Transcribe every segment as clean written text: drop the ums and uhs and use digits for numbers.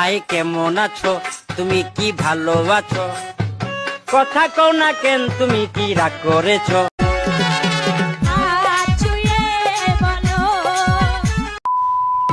High কেমন আছো, তুমি কি ভালো আছো, কথা কও না কেন, তুমি কি রাগ করেছো?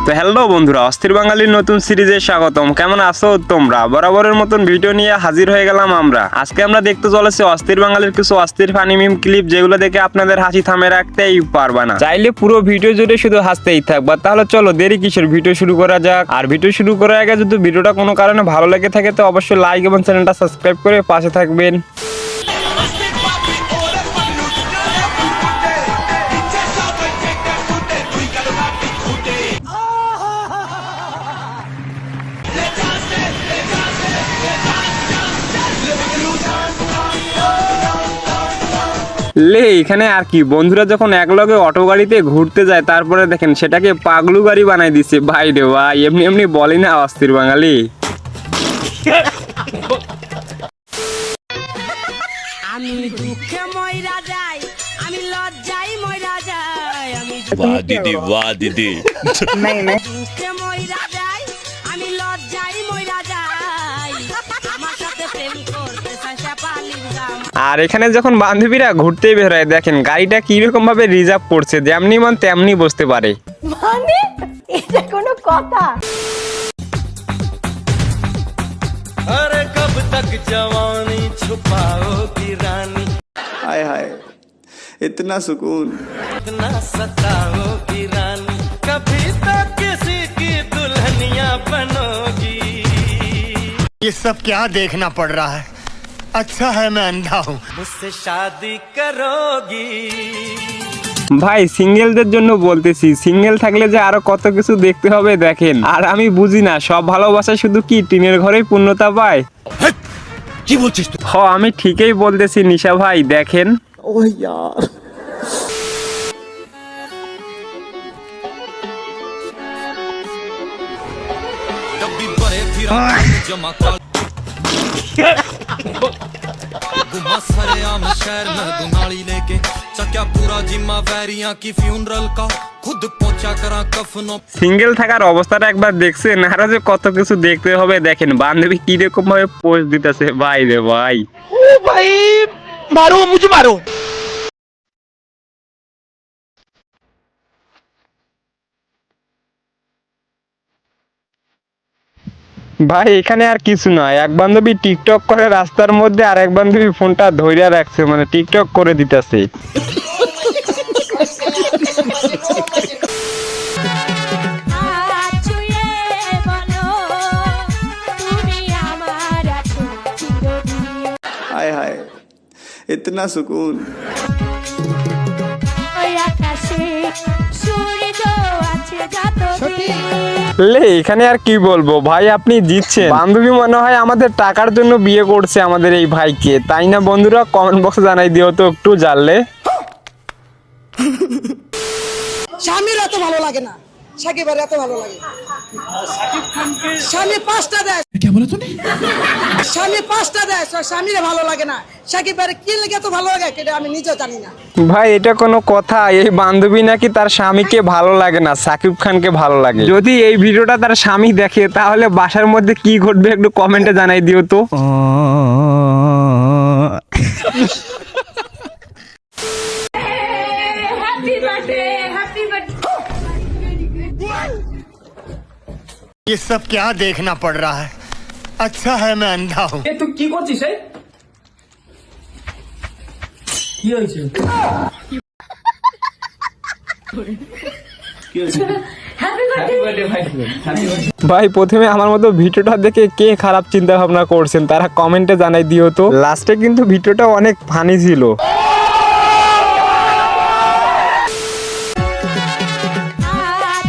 তো হ্যালো বন্ধুরা, অস্থির বাঙালির নতুন সিরিজে স্বাগতম। কেমন আছো তোমরা? বরাবরের মতন ভিডিও নিয়ে হাজির হয়ে গেলাম আমরা। আজকে আমরা দেখতে চলেছি অস্থির বাঙালির কিছু অস্থির ফানি মিম ক্লিপ, যেগুলো দেখে আপনাদের হাসি থামে রাখতেই পারবা না। চাইলে পুরো ভিডিও জুড়ে শুধু হাসতেই থাকবা। তাহলে চলো দেরি কিসের, ভিডিও শুরু করা যাক। আর ভিডিও শুরু করার আগে যদি ভিডিওটা কোনো কারণে ভালো লেগে থাকে তো অবশ্যই লাইক এবং চ্যানেলটা সাবস্ক্রাইব করে পাশে থাকবেন। লে এখানে আর কি, বন্ধুরা যখন একলগে অটো গাড়িতে ঘুরতে যায় তারপরে দেখেন সেটাকে পাগলু গাড়ি বানাই দিছে। ভাই রে ভাই, এমনি এমনি বলি না অস্থির বাঙালি। আমি দুঃখে মইরা যাই, আমি লজ্জায় মইরা যাই, আমি वाह दीदी वाह दीदी দুঃখে মইরা যাই, আমি লজ্জায় মইরা যাই, আমার সাথে প্রেম করতে চাইছে পালির গাম। আর এখানে যখন বান্ধবীরা ঘুরতে বের হয় দেখেন গাড়িটা কিরকম ভাবে রিজার্ভ করছে, যেমনি মন তেমনি বসতে পারে। মানে এটা কোনো কথা? अरे कब तक जवानी छुपाओगी रानी, हाय हाय इतना सुकून। इतना सताओगी रानी, कभी तो किसी की दुल्हनिया बनोगी। ये सब क्या देखना पड़ रहा है? अच्छा है मैं अंधा हूँ। मुझसे शादी करोगी। ভাই সিঙ্গেলদের জন্য বলতেছি, সিঙ্গেল থাকলে যে আরো কত কিছু দেখতে হবে দেখেন। আর আমি বুঝি না সব ভালোবাসা শুধু কি টিনের ঘরেই পূর্ণতা পায়। কি বলছিস তুই? হ আমি ঠিকই বলতেছি নিশা ভাই, দেখেন। ओह यार कभी बड़े फिर जमा कर गुमा सरे आम शहर में दुनाली लेके चक्या पूरा जिम्मा वैरियां की फ्यूनरल का खुद पहुंचा करा कफनों। সিঙ্গেল থাকার অবস্থাটা একবার দেখছেন, আরো যে কত কিছু দেখতে হবে দেখেন। বান্ধবী কিরকম ভাবে পোস্ট দিতেছে, ভাই রে ভাই। ভাই এখানে আর কিছু নয়, এক বান্ধবী টিকটক করে রাস্তার মধ্যে, আর এক বান্ধবী ফোনটা ধইরা রাখছে, মানে টিকটক করে দিতেছে। ছুঁয়ে বলো তুমি আমার আছো চিরদিন, हाय हाय इतना सुकून। ওই আকাশে সূর্য আছে যতদিন। লে এখানে আর কি বলবো ভাই, আপনি জিতছেন। বান্ধবী মনে হয় আমাদের টাকার জন্য বিয়ে করছে আমাদের এই ভাইকে, তাই না বন্ধুরা? কমেন্ট বক্সে জানাই দিও তো একটু জানলে। স্বামীর এত ভালো লাগে না, সাকিবের এত ভালো লাগে। স্বামী পাঁচটা দেয়, স্বামী পাঁচটা দেয়, স্বামীর ভালো লাগে না। সাকিবের কি লেগে এত ভালো লাগে এটা আমি নিজেও জানি না। ভাই এটা কোনো কথা? এই বান্ধবী নাকি তার স্বামীকে ভালো লাগে না, সাকিব খানকে ভালো লাগে। যদি এই ভিডিওটা তার স্বামী দেখে তাহলে বাসার মধ্যে কি ঘটবে একটু কমেন্টে জানাই দিও তো। ये सब क्या देखना पड़ रहा है? अच्छा है मैं अंधा हूँ। ভাই প্রথমে আমার মতো ভিডিওটা দেখে কে খারাপ চিন্তা ভাবনা করছেন তারা কমেন্টে জানাই দিও তো। লাস্টে কিন্তু ভিডিওটা অনেক ফানি ছিল।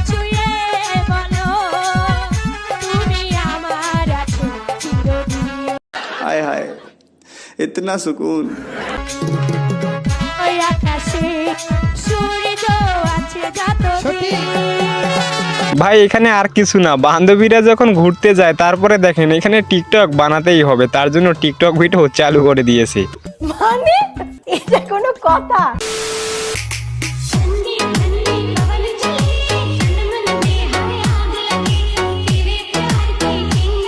ছুঁয়ে বলো তুমি আমার আছো চিরদিন, हाय हाय इतना सुकून। ওই আকাশে সূর্য আছে যতদিন। ভাই এখানে আর কিছু না, বান্ধবীরা যখন ঘুরতে যায় তারপরে দেখেন এখানে টিকটক বানাতেই হবে, তার জন্য টিকটক ভিডিও চালু করে দিয়েছে। মানে এটা কোনো কথা? ठंडी ठंडी पवन चली, मन में हाय आग लगी, तेरे प्यार की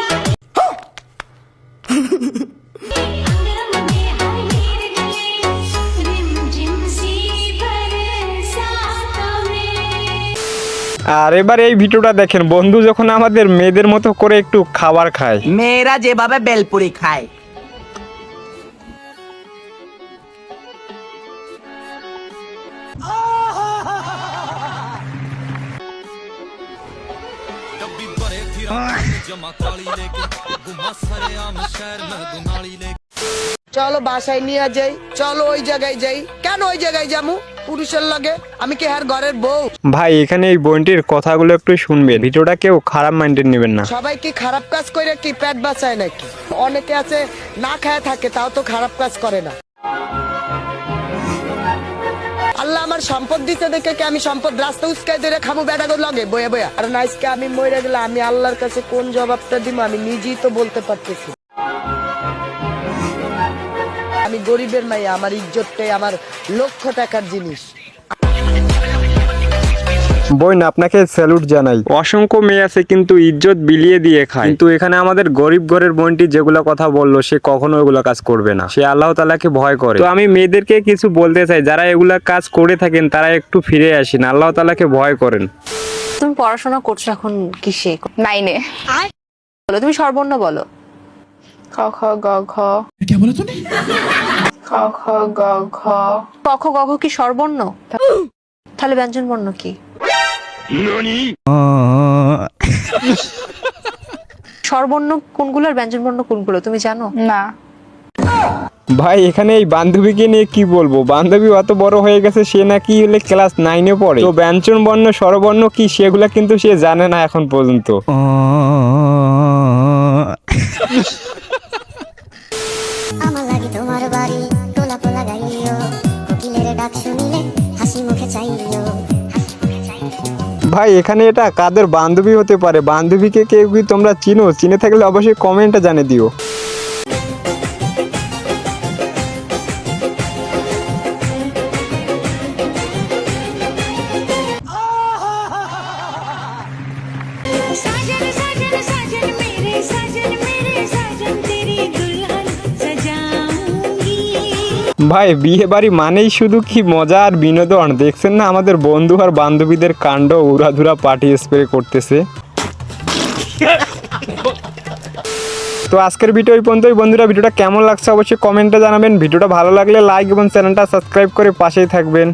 আর এবার এই ভিডিওটা দেখেন, বন্ধু যখন আমাদের মেয়েদের মতো করে একটু খাবার খায়। মেয়েরা যেভাবে বেলপুরি খায়। डब्बी भरे फिरा जमा काली लेके घुमा सरे आम शहर में दुनाली लेके চলো বাসায় নিয়ে যাই, চলো ওই জায়গায় যাই। কেন ওই জায়গায় যাবো পুরুষের লগে? আমি কি আর ঘরের বউ? ভাই এখানে এই বোনটির কথাগুলো একটু শুনবেন, ভিডিওটা কেউ খারাপ মাইন্ডেড নেবেন না। সবাই কি খারাপ কাজ করে কি পেট বাঁচায় নাকি? অনেকে আছে না খায় থাকে, তাও তো খারাপ কাজ করে না। আল্লাহ আমার সম্পদ দিতে দেখে কি আমি সম্পদ রাস্তা উস্কাই ধরে খাবো বেটাকে লগে বয়ে বয়া? আর আজকে আমি মরে গেলে আমি আল্লাহর কাছে কোন জবাবটা দিব আমি নিজেই তো বলতে পারতেছি। আমি গরিবের মাইয়া, আমার ইজ্জতটাই আমার লক্ষ টাকার জিনিস। বোন আপনাকে স্যালুট জানাই। অসংখ্য মেয়ে আছে কিন্তু ইজ্জত বিলিয়ে দিয়ে খায়, কিন্তু এখানে আমাদের গরিব ঘরের বোনটি যেগুলো কথা বললো সে কখনো এগুলো কাজ করবে না, সে আল্লাহ তাআলাকে ভয় করে। তো আমি মেয়েদেরকে কিছু বলতে চাই, যারা এগুলা কাজ করে থাকেন তারা একটু ফিরে আসেন, আল্লাহ তাআলাকে ভয় করেন। তুমি পড়াশোনা করছো এখন কিসে? 9-এ। বলো, তুমি স্বরবর্ণ বলো। ক খ গ ঘ। খ খ গ ঘ। ক খ গ ঘ কি স্বরবর্ণ? তাহলে ব্যঞ্জন বর্ণ কি? স্বরবর্ণ কোনগুলো আর ব্যঞ্জন বর্ণ কোনগুলো তুমি জানো? না। ভাই এখানে এই বান্ধবীকে নিয়ে কি বলবো, বান্ধবী অত বড় হয়ে গেছে, সে নাকি হলে ক্লাস 9-এ পড়ে। তো ব্যঞ্জন বর্ণ স্বরবর্ণ কি সেগুলা কিন্তু সে জানে না এখন পর্যন্ত। আমার লাগি তোমার বাড়ি টোলা পোলা গাইও কোকিলের ডাক শুনিলে হাসি মুখে চাইও। ভাই এখানে এটা কাদের বান্ধবী হতে পারে? বান্ধবীকে কেউ কি তোমরা চিনো? চিনে থাকলে অবশ্যই কমেন্টে জানিয়ে দিও। साजन साजन साजन मेरे साजन तेरी दुल्हन सजाऊंगी। ভাই বিয়ে বাড়ি মানেই শুধু কি মজা আর বিনোদন, দেখছেন না আমাদের বন্ধু আর বান্ধবীদের কাণ্ড, উড়াধুরা পার্টি স্প্রে করতেছে। তো আজকের ভিডিও এই পর্যন্তই বন্ধুরা, ভিডিওটা কেমন লাগছে অবশ্যই কমেন্টে জানাবেন। ভিডিওটা ভালো লাগলে লাইক এবং চ্যানেলটা সাবস্ক্রাইব করে পাশেই থাকবেন।